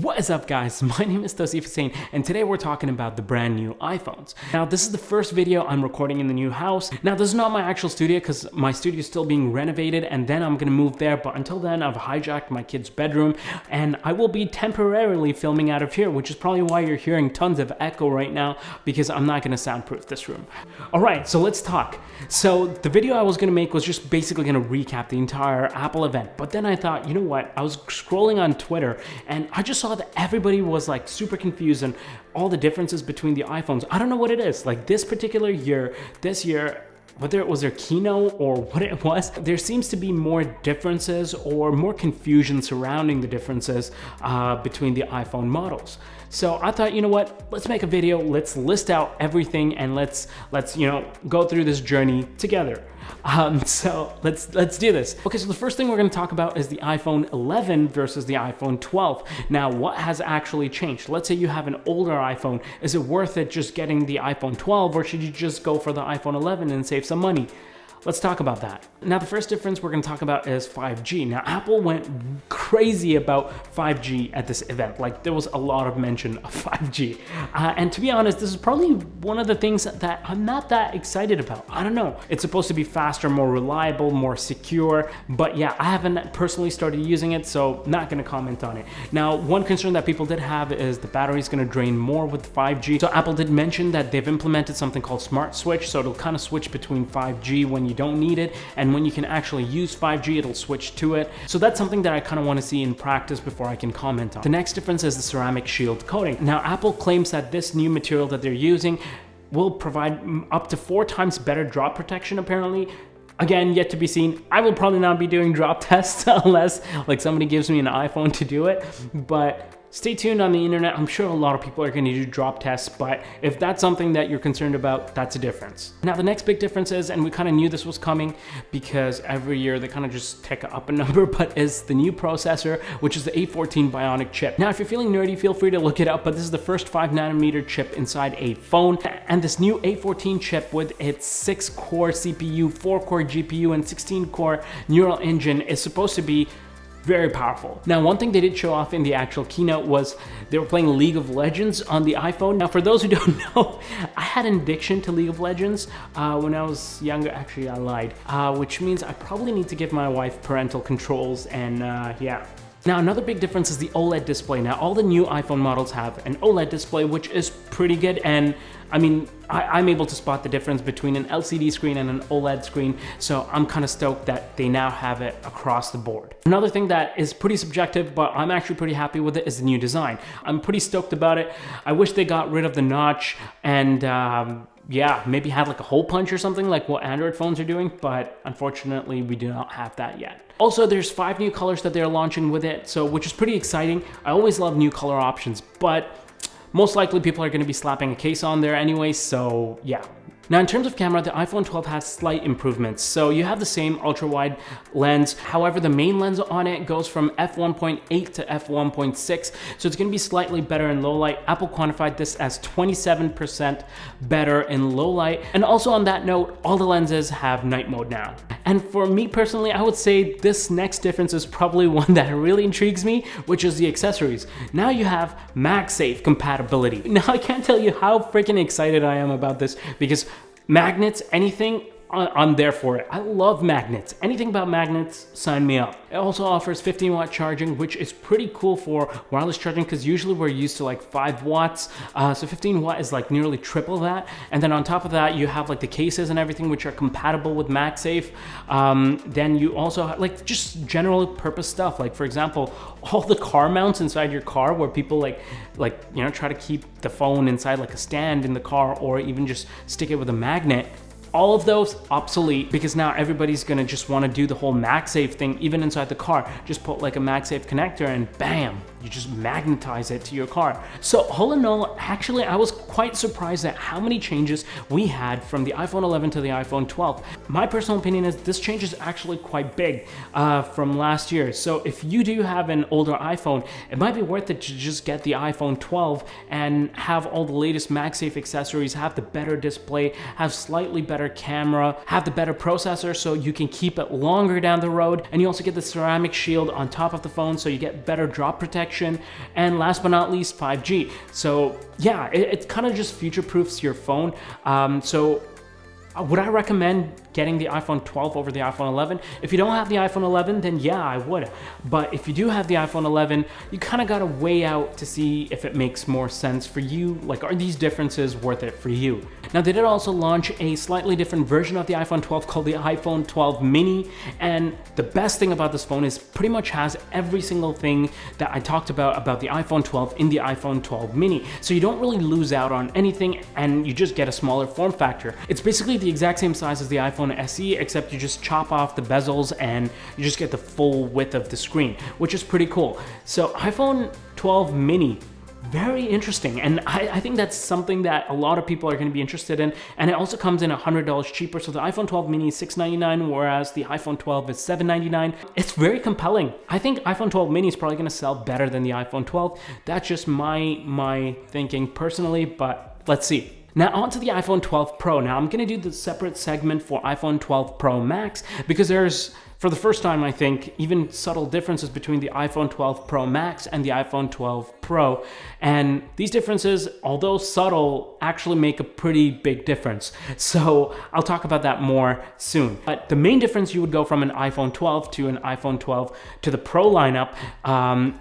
What is up, guys? My name is Tausif Hussain, and today we're talking about the brand new iPhones. Now, this is the first video I'm recording in the new house. Now, this is not my actual studio because my studio is still being renovated, and then I'm gonna move there. But until then, I've hijacked my kid's bedroom, and I will be temporarily filming out of here, which is probably why you're hearing tons of echo right now, because I'm not gonna soundproof this room. All right, so let's talk. So the video I was gonna make was just basically gonna recap the entire Apple event, but then I thought, you know what? I was scrolling on Twitter, and I just saw that everybody was like super confused and all the differences between the iPhones. I don't know what it is. Like this particular year, whether it was their keynote or what it was, there seems to be more differences or more confusion surrounding the differences between the iPhone models. So I thought, you know what, let's make a video, let's list out everything, and let's go through this journey together. So let's do this. Okay, so the first thing we're going to talk about is the iPhone 11 versus the iPhone 12. Now, what has actually changed? Let's say you have an older iPhone. Is it worth it just getting the iPhone 12, or should you just go for the iPhone 11 and save some money? Let's talk about that. Now, the first difference we're going to talk about is 5G. Now, Apple went crazy about 5G at this event. Like, there was a lot of mention of 5G. And to be honest, this is probably one of the things that I'm not that excited about. I don't know. It's supposed to be faster, more reliable, more secure. But yeah, I haven't personally started using it, so not going to comment on it. Now, one concern that people did have is the battery is going to drain more with 5G. So Apple did mention that they've implemented something called Smart Switch. So it'll kind of switch between 5G when you don't need it, and when you can actually use 5G, it'll switch to it. So that's something that I kind of want to see in practice before I can comment on. The next difference is the ceramic shield coating. Now, Apple claims that this new material that they're using will provide up to 4 times better drop protection, apparently. Again, yet to be seen. I will probably not be doing drop tests unless like somebody gives me an iPhone to do it, but stay tuned on the internet. I'm sure a lot of people are going to do drop tests, but if that's something that you're concerned about, that's a difference. Now, the next big difference is, and we kind of knew this was coming because every year they kind of just take up a number, but is the new processor, which is the A14 Bionic chip. Now, if you're feeling nerdy, feel free to look it up, but this is the first 5nm chip inside a phone. And this new A14 chip with its 6-core CPU, 4-core GPU, and 16-core neural engine is supposed to be very powerful. Now, one thing they did show off in the actual keynote was they were playing League of Legends on the iPhone. Now, for those who don't know, I had an addiction to League of Legends when I was younger. Actually, I lied, which means I probably need to give my wife parental controls, and yeah. Now, another big difference is the OLED display. Now, all the new iPhone models have an OLED display, which is pretty good, and I mean, I'm able to spot the difference between an LCD screen and an OLED screen, so I'm kind of stoked that they now have it across the board. Another thing that is pretty subjective, but I'm actually pretty happy with it, is the new design. I'm pretty stoked about it. I wish they got rid of the notch and yeah, maybe had like a hole punch or something like what Android phones are doing, but unfortunately we do not have that yet. Also, there's 5 new colors that they're launching with it, so which is pretty exciting. I always love new color options, but most likely people are going to be slapping a case on there anyway, so yeah. Now, in terms of camera, the iPhone 12 has slight improvements. So you have the same ultra-wide lens. However, the main lens on it goes from f1.8 to f1.6. So it's going to be slightly better in low light. Apple quantified this as 27% better in low light. And also on that note, all the lenses have night mode now. And for me personally, I would say this next difference is probably one that really intrigues me, which is the accessories. Now you have MagSafe compatibility. Now, I can't tell you how freaking excited I am about this, because magnets, anything, I'm there for it. I love magnets. Anything about magnets, sign me up. It also offers 15-watt charging, which is pretty cool for wireless charging, because usually we're used to like 5 watts. So 15 watt is like nearly triple that. And then on top of that, you have like the cases and everything, which are compatible with MagSafe. Then you also have like just general purpose stuff. Like, for example, all the car mounts inside your car where people try to keep the phone inside like a stand in the car, or even just stick it with a magnet. All of those obsolete, because now everybody's gonna just want to do the whole MagSafe thing even inside the car. Just put like a MagSafe connector and bam, you just magnetize it to your car. So all in all, actually, I was quite surprised at how many changes we had from the iPhone 11 to the iPhone 12. My personal opinion is this change is actually quite big from last year. So if you do have an older iPhone, it might be worth it to just get the iPhone 12 and have all the latest MagSafe accessories, have the better display, have slightly better camera, have the better processor so you can keep it longer down the road, and you also get the ceramic shield on top of the phone so you get better drop protection. connection, and last but not least 5G. So yeah, it kind of just future-proofs your phone. Would I recommend getting the iPhone 12 over the iPhone 11? If you don't have the iPhone 11, then yeah, I would. But if you do have the iPhone 11, you kind of got to weigh out to see if it makes more sense for you. Like, are these differences worth it for you? Now, they did also launch a slightly different version of the iPhone 12 called the iPhone 12 mini. And the best thing about this phone is pretty much has every single thing that I talked about the iPhone 12 in the iPhone 12 mini. So you don't really lose out on anything, and you just get a smaller form factor. It's basically the exact same size as the iPhone SE, except you just chop off the bezels and you just get the full width of the screen, which is pretty cool. So iPhone 12 mini, very interesting, and I think that's something that a lot of people are going to be interested in. And it also comes in $100 cheaper. So the iPhone 12 mini is $699, whereas the iPhone 12 is $799. It's very compelling. I think iPhone 12 mini is probably going to sell better than the iPhone 12. That's just my thinking personally, but let's see. Now on to the iPhone 12 Pro. Now I'm going to do the separate segment for iPhone 12 Pro Max because there's, for the first time I think, even subtle differences between the iPhone 12 Pro Max and the iPhone 12 Pro. And these differences, although subtle, actually make a pretty big difference. So I'll talk about that more soon. But the main difference you would go from an iPhone 12 to an iPhone 12 to the Pro lineup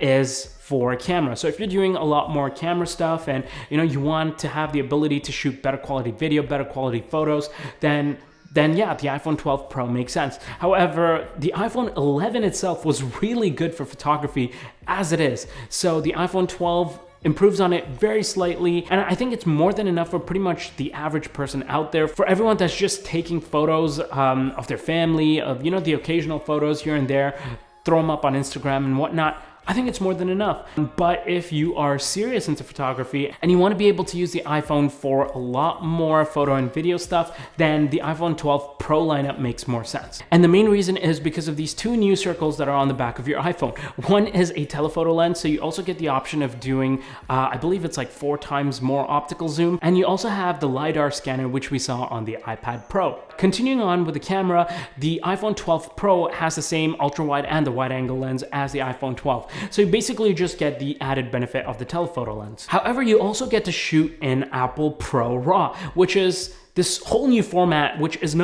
is for camera. So if you're doing a lot more camera stuff and you want to have the ability to shoot better quality video, better quality photos, then yeah, the iPhone 12 Pro makes sense. However, the iPhone 11 itself was really good for photography as it is. So the iPhone 12 improves on it very slightly, and I think it's more than enough for pretty much the average person out there. For everyone that's just taking photos of their family, of the occasional photos here and there, throw them up on Instagram and whatnot, I think it's more than enough. But if you are serious into photography and you want to be able to use the iPhone for a lot more photo and video stuff, then the iPhone 12 Pro lineup makes more sense. And the main reason is because of these two new circles that are on the back of your iPhone. One is a telephoto lens, so you also get the option of doing, I believe it's like 4 times more optical zoom. And you also have the LiDAR scanner, which we saw on the iPad Pro. Continuing on with the camera, the iPhone 12 Pro has the same ultra wide and the wide angle lens as the iPhone 12. So you basically just get the added benefit of the telephoto lens. However, you also get to shoot in Apple Pro RAW, which is this whole new format, which is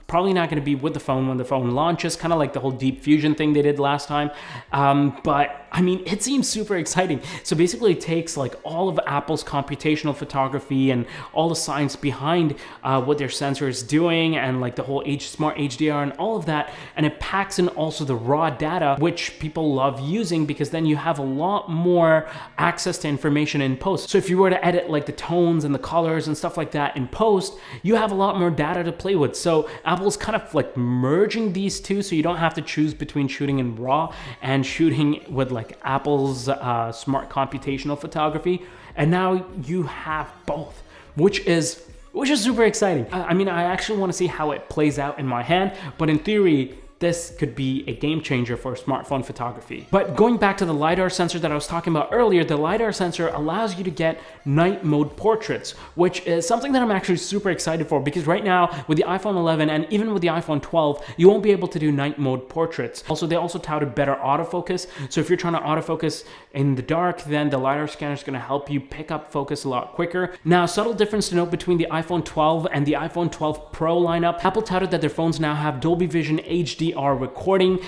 probably not going to be with the phone when the phone launches, kind of like the whole Deep Fusion thing they did last time. But I mean, it seems super exciting. So basically it takes like all of Apple's computational photography and all the science behind what their sensor is doing and like the whole smart HDR and all of that, and it packs in also the raw data, which people love using because then you have a lot more access to information in post. So if you were to edit like the tones and the colors and stuff like that in post, you have a lot more data to play with. So Apple's kind of like merging these two, so you don't have to choose between shooting in RAW and shooting with like Apple's smart computational photography, and now you have both, which is super exciting. I mean, I actually want to see how it plays out in my hand, but in theory, this could be a game changer for smartphone photography. But going back to the LiDAR sensor that I was talking about earlier, the LiDAR sensor allows you to get night mode portraits, which is something that I'm actually super excited for, because right now with the iPhone 11 and even with the iPhone 12, you won't be able to do night mode portraits. Also, they also touted better autofocus. So if you're trying to autofocus in the dark, then the LiDAR scanner is going to help you pick up focus a lot quicker. Now, subtle difference to note between the iPhone 12 and the iPhone 12 Pro lineup. Apple touted that their phones now have Dolby Vision HDR recording.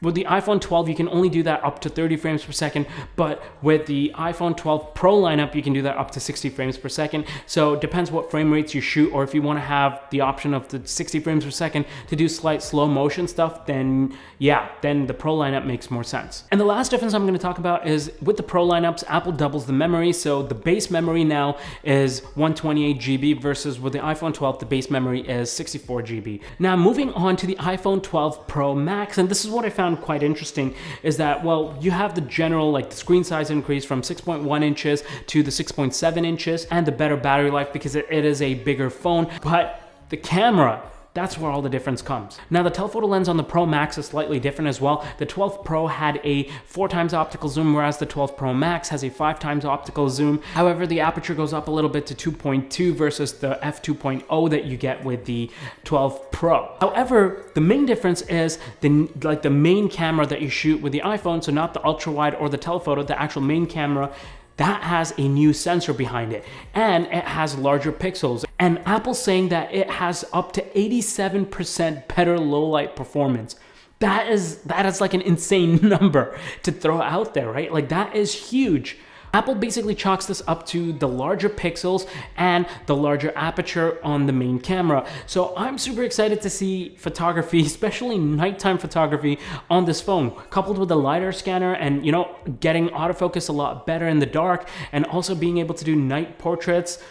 With the iPhone 12, you can only do that up to 30 frames per second, but with the iPhone 12 Pro lineup, you can do that up to 60 frames per second. So it depends what frame rates you shoot, or if you want to have the option of the 60 frames per second to do slight slow motion stuff, then yeah, then the Pro lineup makes more sense. And the last difference I'm going to talk about is with the Pro lineups, Apple doubles the memory. So the base memory now is 128 GB versus with the iPhone 12, the base memory is 64 GB. Now moving on to the iPhone 12 Pro Max, and this is what I found quite interesting, is that, well, you have the general, like the screen size increase from 6.1 inches to the 6.7 inches and the better battery life because it is a bigger phone, but the camera That's where all the difference comes. Now the telephoto lens on the Pro Max is slightly different as well. The 12 Pro had a 4 times optical zoom, whereas the 12 Pro Max has a 5 times optical zoom. However, the aperture goes up a little bit to 2.2 versus the f2.0 that you get with the 12 Pro. However, the main difference is the main camera that you shoot with the iPhone, so not the ultra wide or the telephoto, the actual main camera, that has a new sensor behind it, and it has larger pixels. And Apple's saying that it has up to 87% better low light performance. That is like an insane number to throw out there, right? Like, that is huge. Apple basically chalks this up to the larger pixels and the larger aperture on the main camera. So I'm super excited to see photography, especially nighttime photography, on this phone, coupled with the LiDAR scanner and, you know, getting autofocus a lot better in the dark, and also being able to do night portraits.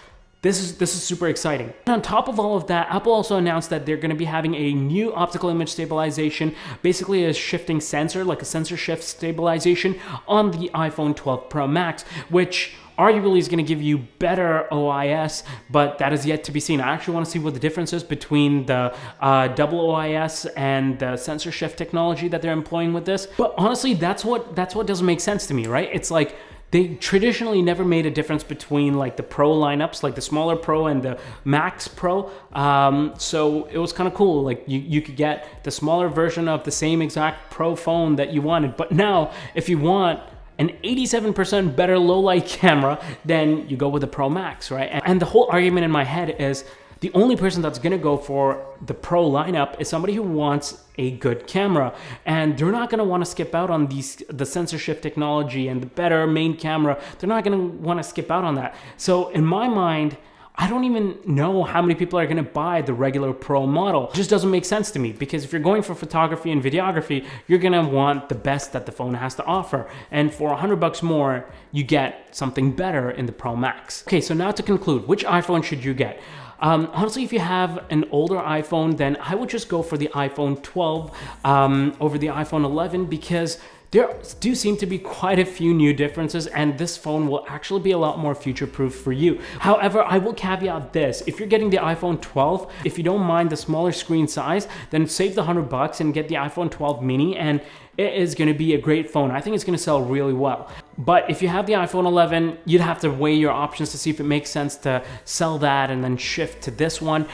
This is super exciting. And on top of all of that, Apple also announced that they're going to be having a new optical image stabilization, basically a shifting sensor, like a sensor shift stabilization on the iPhone 12 Pro Max, which arguably is going to give you better OIS, but that is yet to be seen. I actually want to see what the difference is between the double OIS and the sensor shift technology that they're employing with this. But honestly, that's what doesn't make sense to me, right? It's like, they traditionally never made a difference between like the Pro lineups, like the smaller Pro and the Max Pro. So it was kind of cool. Like you could get the smaller version of the same exact Pro phone that you wanted. But now, if you want an 87% better low light camera, then you go with the Pro Max, right? And the whole argument in my head is, the only person that's gonna go for the Pro lineup is somebody who wants a good camera, and they're not gonna wanna skip out on the sensor shift technology and the better main camera. They're not gonna wanna skip out on that. So in my mind, I don't even know how many people are gonna buy the regular Pro model. It just doesn't make sense to me, because if you're going for photography and videography, you're gonna want the best that the phone has to offer. And for $100 more, you get something better in the Pro Max. Okay, so now to conclude, which iPhone should you get? Honestly, if you have an older iPhone, then I would just go for the iPhone 12 over the iPhone 11, because there do seem to be quite a few new differences, and this phone will actually be a lot more future-proof for you. However, I will caveat this. If you're getting the iPhone 12, if you don't mind the smaller screen size, then save the $100 and get the iPhone 12 mini, and it is going to be a great phone. I think it's going to sell really well. But if you have the iPhone 11, you'd have to weigh your options to see if it makes sense to sell that and then shift to this one.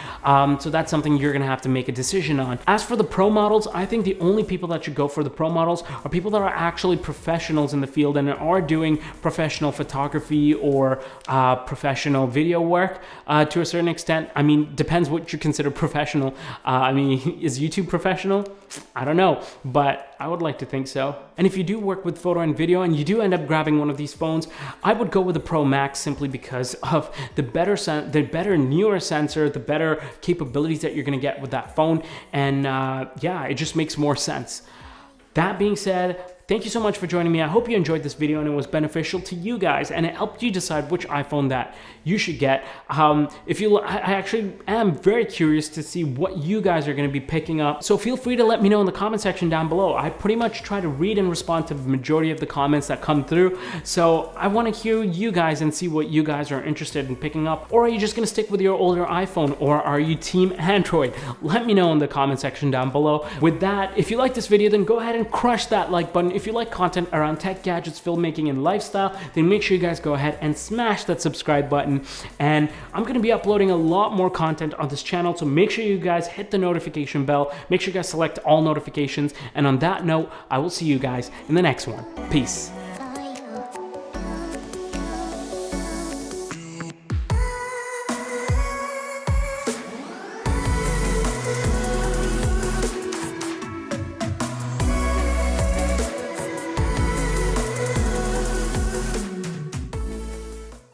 So that's something you're going to have to make a decision on. As for the Pro models, I think the only people that should go for the Pro models are people that are actually professionals in the field and are doing professional photography or professional video work to a certain extent. I mean, depends what you consider professional. I mean, is YouTube professional? I don't know, but I would like to think so. And if you do work with photo and video and you do end up grabbing one of these phones, I would go with the Pro Max simply because of the better newer sensor, the better capabilities that you're gonna get with that phone. And yeah, it just makes more sense. That being said, thank you so much for joining me. I hope you enjoyed this video and it was beneficial to you guys and it helped you decide which iPhone that you should get. I actually am very curious to see what you guys are going to be picking up. So feel free to let me know in the comment section down below. I pretty much try to read and respond to the majority of the comments that come through. So I want to hear you guys and see what you guys are interested in picking up. Or are you just going to stick with your older iPhone, or are you team Android? Let me know in the comment section down below. With that, if you like this video, then go ahead and crush that like button. If you like content around tech, gadgets, filmmaking, and lifestyle, then make sure you guys go ahead and smash that subscribe button. And I'm going to be uploading a lot more content on this channel, so make sure you guys hit the notification bell. Make sure you guys select all notifications. And on that note, I will see you guys in the next one. Peace.